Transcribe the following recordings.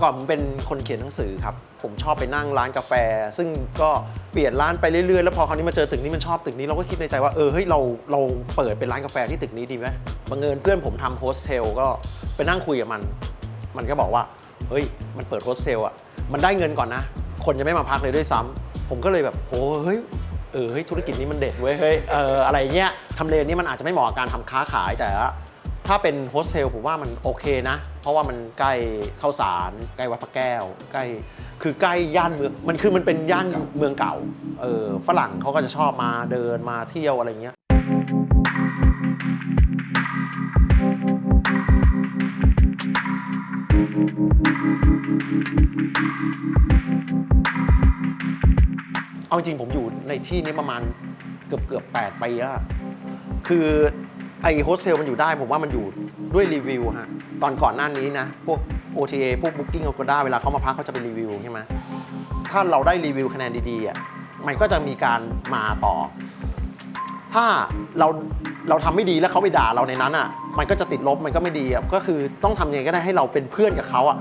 ก่อนผมเป็นคนเขียนหนังสือครับผมชอบไปนั่งร้านกาแฟซึ่งก็เปลี่ยนร้านไปเรื่อยๆแล้วพอคราวนี้มาเจอตึกนี้มันชอบตึกนี้เราก็คิดในใจว่าเฮ้ยเราเปิดเป็นร้านกาแฟที่ตึกนี้ดีไหมบังเอิญเพื่อนผมทำโฮสเทลก็ไปนั่งคุยกับมันก็บอกว่าเฮ้ยมันเปิดโฮสเทลอ่ะมันได้เงินก่อนนะคนจะไม่มาพักเลยด้วยซ้ำผมก็เลยแบบเฮ้ยธุรกิจนี้มันเด็ดเว้ยเฮ้ยอะไรเงี้ยทำเลนี้มันอาจจะไม่เหมาะกับการทำค้าขายแต่ถ้าเป็นโฮสเทลผมว่ามันโอเคนะเพราะว่ามันใกล้ข้าวสารใกล้วัดพระแก้วใกล้ย่านเมืองมันเป็นย่านเมืองเก่าฝรั่งเขาก็จะชอบมาเดินมาเที่ยวอะไรเงี้ยเอาจริงผมอยู่ในที่นี้ประมาณเกือบ8 ปีแล้วคือไอโฮสเทลมันอยู่ได้ผมว่ามันอยู่ด้วยรีวิวฮะก่อนหน้านี้นะพวก OTA พวก Booking Agoda เวลาเขามาพักเขาจะเป็นรีวิวใช่ไหมถ้าเราได้รีวิวคะแนนดีๆอ่ะมันก็จะมีการมาต่อถ้าเราทำไม่ดีแล้วเขาไปด่าเราในนั้นอ่ะมันก็จะติดลบมันก็ไม่ดีอ่ะก็คือต้องทำยังไงก็ได้ให้เราเป็นเพื่อนกับเขาอ่ะ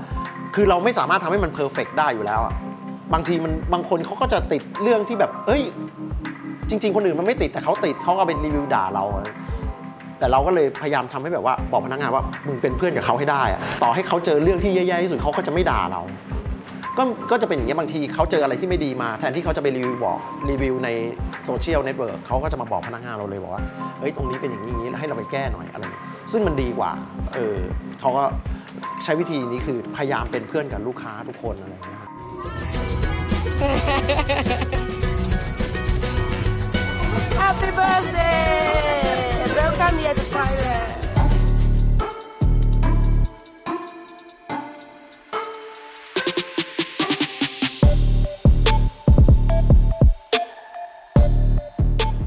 คือเราไม่สามารถทำให้มันเพอร์เฟกต์ได้อยู่แล้วอ่ะบางทีบางคนเขาก็จะติดเรื่องที่แบบจริงๆคนอื่นมันไม่ติดแต่เขาติดเขาก็เป็นรีวิวด่าเราแต่เราก็เลยพยายามทำให้แบบว่าบอกพนักงานว่ามึงเป็นเพื่อนกับเขาให้ได้อะต่อให้เขาเจอเรื่องที่แย่ๆที่สุดเขาก็จะไม่ด่าเราก็จะเป็นอย่างนี้บางทีเขาเจออะไรที่ไม่ดีมาแทนที่เขาจะไปรีวิวในโซเชียลเน็ตเวิร์กเขาก็จะมาบอกพนักงานเราเลยบอกว่าเฮ้ยตรงนี้เป็นอย่างนี้ให้เราไปแก้หน่อยอะไรซึ่งมันดีกว่าเขาก็ใช้วิธีนี้คือพยายามเป็นเพื่อนกับลูกค้าทุกคนอะไรอย่างเงี้ยHappy birthday! Welcome here to Thailand.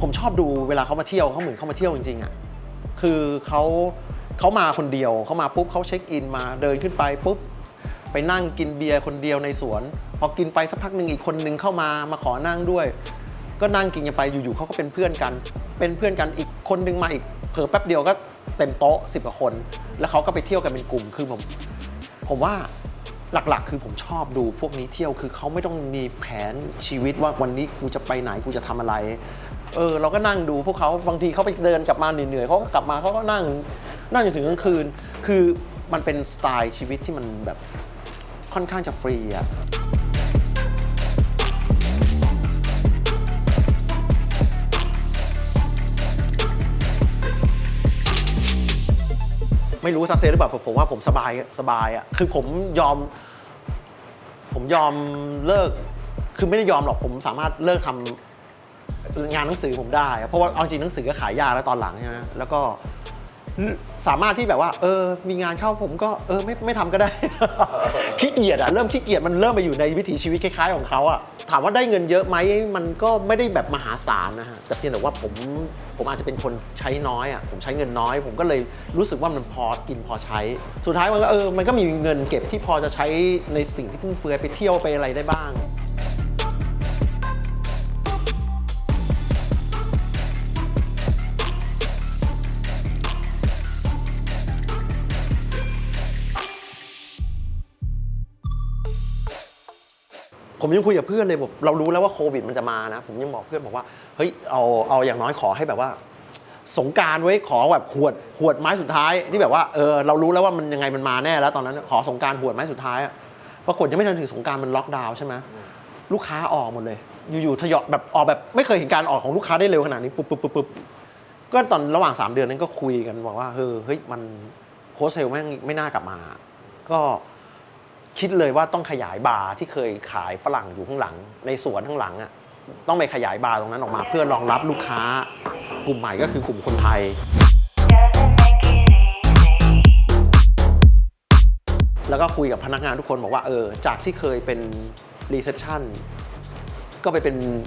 ผมชอบดูเวลาเขามาเที่ยวเขาเหมือนเขามาเที่ยวจริงๆอ่ะคือเขามาคนเดียวเขามาปุ๊บเขาเช็คอินมาเดินขึ้นไปปุ๊บไปนั่งกินเบียร์คนเดียวในสวนพอกินไปสักพักหนึ่งอีกคนนึงเข้ามาขอนั่งด้วยก็นั่งกินกันไปอยู่ๆเขาก็เป็นเพื่อนกันอีกคนนึงมาอีกเผลอแป๊บเดียวก็เต็มโต๊ะ10 กว่าคนแล้วเขาก็ไปเที่ยวกันเป็นกลุ่มคือผมว่าหลักๆคือผมชอบดูพวกนี้เที่ยวคือเขาไม่ต้องมีแผนชีวิตว่าวันนี้กูจะไปไหนกูจะทำอะไรเราก็นั่งดูพวกเขาบางทีเขาไปเดินกลับมาเหนื่อยๆเขาก็กลับมาเขาก็นั่งจนถึงกลางคืนคือมันเป็นสไตล์ชีวิตที่มันแบบค่อนข้างจะฟรีอะไม่รู้สักเซสหรือเปล่าผมว่าผมสบายอ่ะคือผมยอมเลิกคือไม่ได้ยอมหรอกผมสามารถเลิกทำงานหนังสือผมได้เพราะว่าเอาจริงหนังสือก็ขายยากแล้วตอนหลังใช่ไหมแล้วก็สามารถที่แบบว่ามีงานเข้าผมก็ไม่ทำก็ได้ ขี้เกียจอ่ะเริ่มขี้เกียจมันเริ่มไปอยู่ในวิถีชีวิตคล้ายๆของเขาอ่ะถามว่าได้เงินเยอะไหมมันก็ไม่ได้แบบมหาศาลนะฮะแต่เพียงแต่ว่าผมอาจจะเป็นคนใช้น้อยอ่ะผมใช้เงินน้อยผมก็เลยรู้สึกว่ามันพอกินพอใช้สุดท้ายมันก็มีเงินเก็บที่พอจะใช้ในสิ่งที่ฟุ่มเฟือยไปเที่ยวไปอะไรได้บ้างผมยังคุยกับเพื่อนเลยเรารู้แล้วว่าโควิดมันจะมานะผมยังบอกเพื่อนบอกว่าเฮ้ยเอาอย่างน้อยขอให้แบบว่าสงกรานต์ไว้ขอแบบหวดไม้สุดท้ายที่แบบว่าเรารู้แล้วว่ามันยังไงมันมาแน่แล้วตอนนั้นขอสงกรานต์หวดไม้สุดท้ายปรากฏยังไม่ทันถึงสงกรานต์มันล็อกดาวน์ใช่ไหมลูกค้าออกหมดเลยอยู่ทยอยแบบออกแบบไม่เคยเห็นการออกของลูกค้าได้เร็วขนาดนี้ปุ๊บก็ตอนระหว่าง3 เดือนนั้นก็คุยกันบอกว่าเฮ้ยมันโฮสเทลไม่น่ากลับมาก็คิดเลยว่าต้องขยายบาร์ที่เคยขายฝรั่งอยู่ข้างหลังในสวนข้างหลังอ่ะต้องไปขยายบาร์ตรงนั้นออกมาเพื่อรองรับลูกค้ากลุ่มใหม่ก็คือกลุ่มคนไทยแล้วก็คุยกับพนักงานทุกคนบอกว่าจากที่เคยเป็นรีเซพชันก็ไ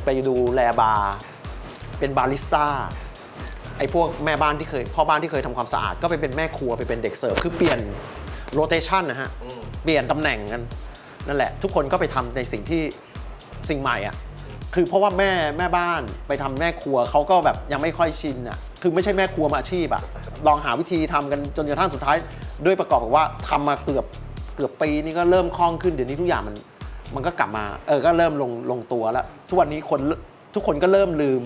ปดูแลบาร์เป็นบาริสต้าไอ้พวกแม่บ้านที่เคยพ่อบ้านที่เคยทำความสะอาดก็ไปเป็นแม่ครัวไปเป็นเด็กเสิร์ฟคือเปลี่ยนโรเตชันนะฮะเปลี่ยนตำแหน่งกันนั่นแหละทุกคนก็ไปทำในสิ่งใหม่อ่ะคือเพราะว่าแม่บ้านไปทำแม่ครัวเขาก็แบบยังไม่ค่อยชินอ่ะคือไม่ใช่แม่ครัวมืออาชีพอ่ะลองหาวิธีทำกันจนกระทั่งสุดท้ายด้วยประกอบกับว่าทำมาเกือบ เกือบปีนี่ก็เริ่มคล่องขึ้นเดี๋ยวนี้ทุกอย่างมันก็กลับมาก็เริ่มลงตัวแล้วทุกวันนี้ทุกคนก็เริ่มลืม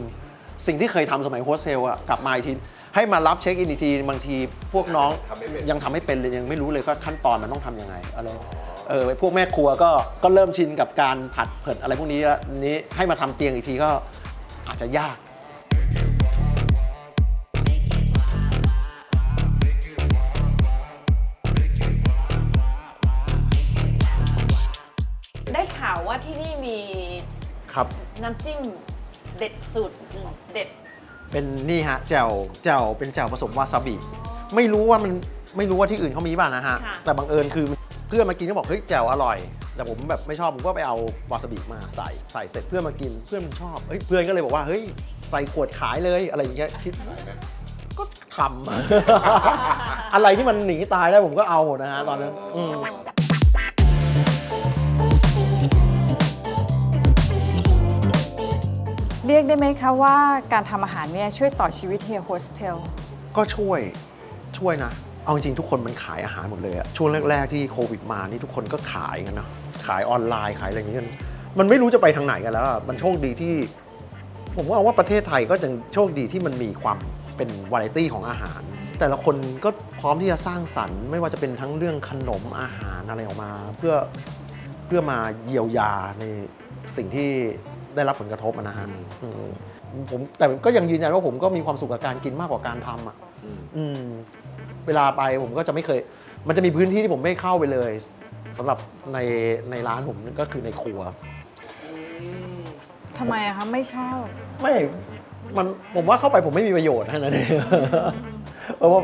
สิ่งที่เคยทำสมัยโฮสเทลอะกลับมาอีกทีให้มารับเช็คอินอีกทีบางทีพวกน้องยังทำไม่เป็นเลยยังไม่รู้เลยว่าขั้นตอนมันต้องทำยังไงอะไรพวกแม่ครัวก็เริ่มชินกับการผัดเผ็ดอะไรพวกนี้แล้วนี้ให้มาทำเตียงอีกทีก็อาจจะยาก ได้ข่าวว่าที่นี่มี ครับ น้ำจิ้มเด็ดสุดเด็ด เป็นนี่ฮะแจ่วเป็นแจ่วผสมวาซาบิไม่รู้ว่าที่อื่นเขามีบ้างนะฮะแต่บังเอิญคือเพื่อนมากินก็บอกเฮ้ยแจ่วอร่อยแต่ผมแบบไม่ชอบผมก็ไปเอาวาซาบิมาใส่เสร็จเพื่อนมากินเพื่อนมันชอบเพื่อนก็เลยบอกว่าเฮ้ยใส่ขวดขายเลยอะไรอย่างเงี้ยคิดก็ทำ อะไรที่มันหนีตายได้ผมก็เอาหมดนะฮะตอนนั้นเรียกได้ไหมคะว่าการทำอาหารเนี่ยช่วยต่อชีวิตเฮียโฮสเทลก็ช่วยนะเอาจริงทุกคนมันขายอาหารหมดเลยอะช่วงแรกๆที่โควิดมานี่ทุกคนก็ขายกันนะขายออนไลน์ขายอะไรอย่างเงี้ยมันไม่รู้จะไปทางไหนกันแล้วมันโชคดีที่ผมว่าประเทศไทยก็ยังโชคดีที่มันมีความเป็นวาไรตี้ของอาหารแต่ละคนก็พร้อมที่จะสร้างสรรค์ไม่ว่าจะเป็นทั้งเรื่องขนมอาหารอะไรออกมาเพื่อมาเยียวยาในสิ่งที่ได้รับผลกระทบนะฮะผมแต่ก็ยังยืนยันว่าผมก็มีความสุขกับการกินมากกว่าการทำอ่ะเวลาไปผมก็จะไม่เคยมันจะมีพื้นที่ที่ผมไม่เข้าไปเลยสำหรับในร้านผมก็คือในครัวทำไมอะคะไม่ชอบไม่ผมว่าเข้าไปผมไม่มีประโยชน์นั่นเองเพราะว่า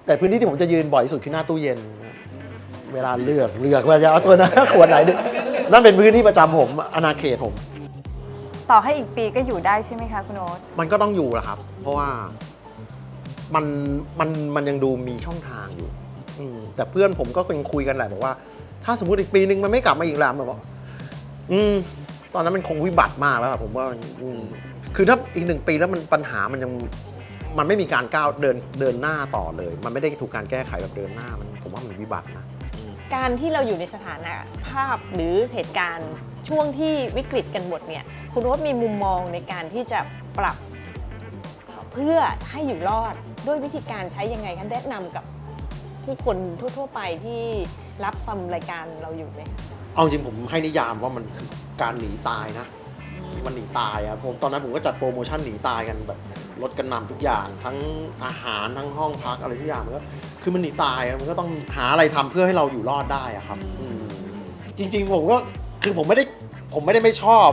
แต่พื้นที่ที่ผมจะยืนบ่อยที่สุดคือหน้าตู้เย็นเวลาเลือกว่าจะเอาตัวนั้นขวดไหนนั่นเป็นพื้นที่ประจำผมอาณาเขตผมต่อให้อีกปีก็อยู่ได้ใช่ไหมคะคุณโอ๊ตมันก็ต้องอยู่แหละครับเพราะว่ามันยังดูมีช่องทางอยู่แต่เพื่อนผมก็ยังคุยกันแหละบอกว่าถ้าสมมติอีกปีนึงมันไม่กลับมาอีกแล้วแบบว่าตอนนั้นมันคงวิบัติมากแล้วผมว่าคือถ้าอีก1 ปีแล้วมันปัญหามันไม่มีการก้าวเดินหน้าต่อเลยมันไม่ได้ถูกการแก้ไขแบบเดินหน้าผมว่ามันวิบัตินะการที่เราอยู่ในสถานภาพหรือเหตุการณ์ช่วงที่วิกฤตกันหมดเนี่ยคุณโอ๊ตมีมุมมองในการที่จะปรับเพื่อให้อยู่รอดด้วยวิธีการใช้ยังไงคะแนะนำกับผู้คนทั่วๆไปที่รับฟังรายการเราอยู่ไหมเอาจริงผมให้นิยามว่ามันคือการหนีตายนะมันหนีตายอะตอนนั้นผมก็จัดโปรโมชั่นหนีตายกันแบบลดกันนำทุกอย่างทั้งอาหารทั้งห้องพักอะไรทุกอย่างมันก็คือมันหนีตายมันก็ต้องหาอะไรทำเพื่อให้เราอยู่รอดได้อะครับจริงๆผมก็คือผมไม่ได้ไม่ชอบ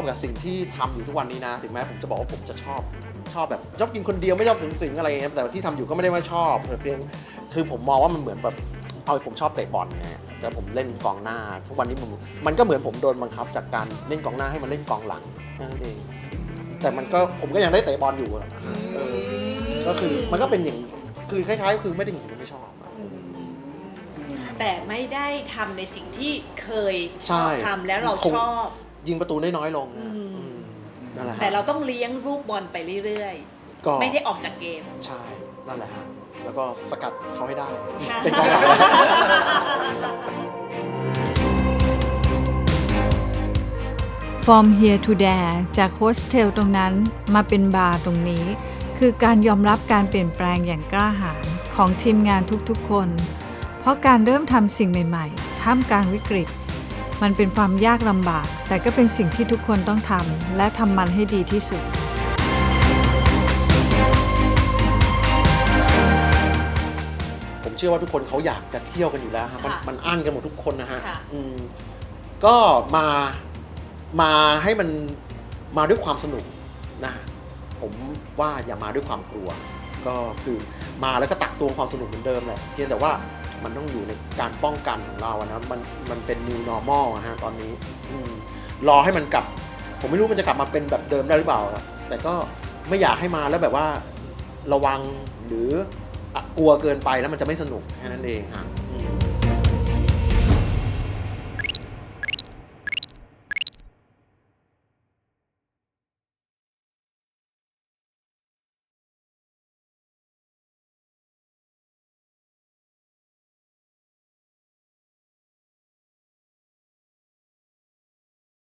กับสิ่งที่ทำอยู่ทุกวันนี้นะถึงแม้ผมจะบอกว่าผมจะชอบแบบชอบกินคนเดียวไม่ชอบถึงสิ่งอะไรเงี้ยแต่ที่ทำอยู่ก็ไม่ได้ว่าชอบเพียงคือผมมองว่ามันเหมือนแบบผมชอบเตะบอลไงแต่ผมเล่นกองหน้าทุกวันนี้มันก็เหมือนผมโดนบังคับจากการเล่นกองหน้าให้มันเล่นกองหลังนั่นเองแต่ผมก็ยังได้เตะบอลอยู่ก็คือมันก็เป็นอย่างคือคล้ายๆคือไม่ได้หนีไม่ชอบแต่ไม่ได้ทำในสิ่งที่เคยทำแล้วเราชอบยิงประตูได้น้อยลงนั่นแหละแต่เราต้องเลี้ยงลูกบอลไปเรื่อยๆไม่ได้ออกจากเกมใช่นั่นแหละฮะแล้วก็สกัดเขาให้ได้เป็นกองหลังFrom here to there จากโฮสเทลตรงนั้นมาเป็นบาร์ตรงนี้คือการยอมรับการเปลี่ยนแปลงอย่างกล้าหาญของทีมงานทุกๆคนเพราะการเริ่มทำสิ่งใหม่ๆท่ามกลางวิกฤตมันเป็นความยากลำบากแต่ก็เป็นสิ่งที่ทุกคนต้องทำและทำมันให้ดีที่สุดผมเชื่อว่าทุกคนเขาอยากจะเที่ยวกันอยู่แล้วฮะมันอั้นกันหมดทุกคนนะฮะก็มาให้มันมาด้วยความสนุกนะผมว่าอย่ามาด้วยความกลัวก็คือมาแล้วก็ตักตวงความสนุกเหมือนเดิมแหละเพียงแต่ว่ามันต้องอยู่ในการป้องกันของเรานะมันเป็น new normal ฮะตอนนี้รอให้มันกลับผมไม่รู้มันจะกลับมาเป็นแบบเดิมได้หรือเปล่าแต่ก็ไม่อยากให้มาแล้วแบบว่าระวังหรือกลัวเกินไปแล้วมันจะไม่สนุกแค่นั้นเองฮะ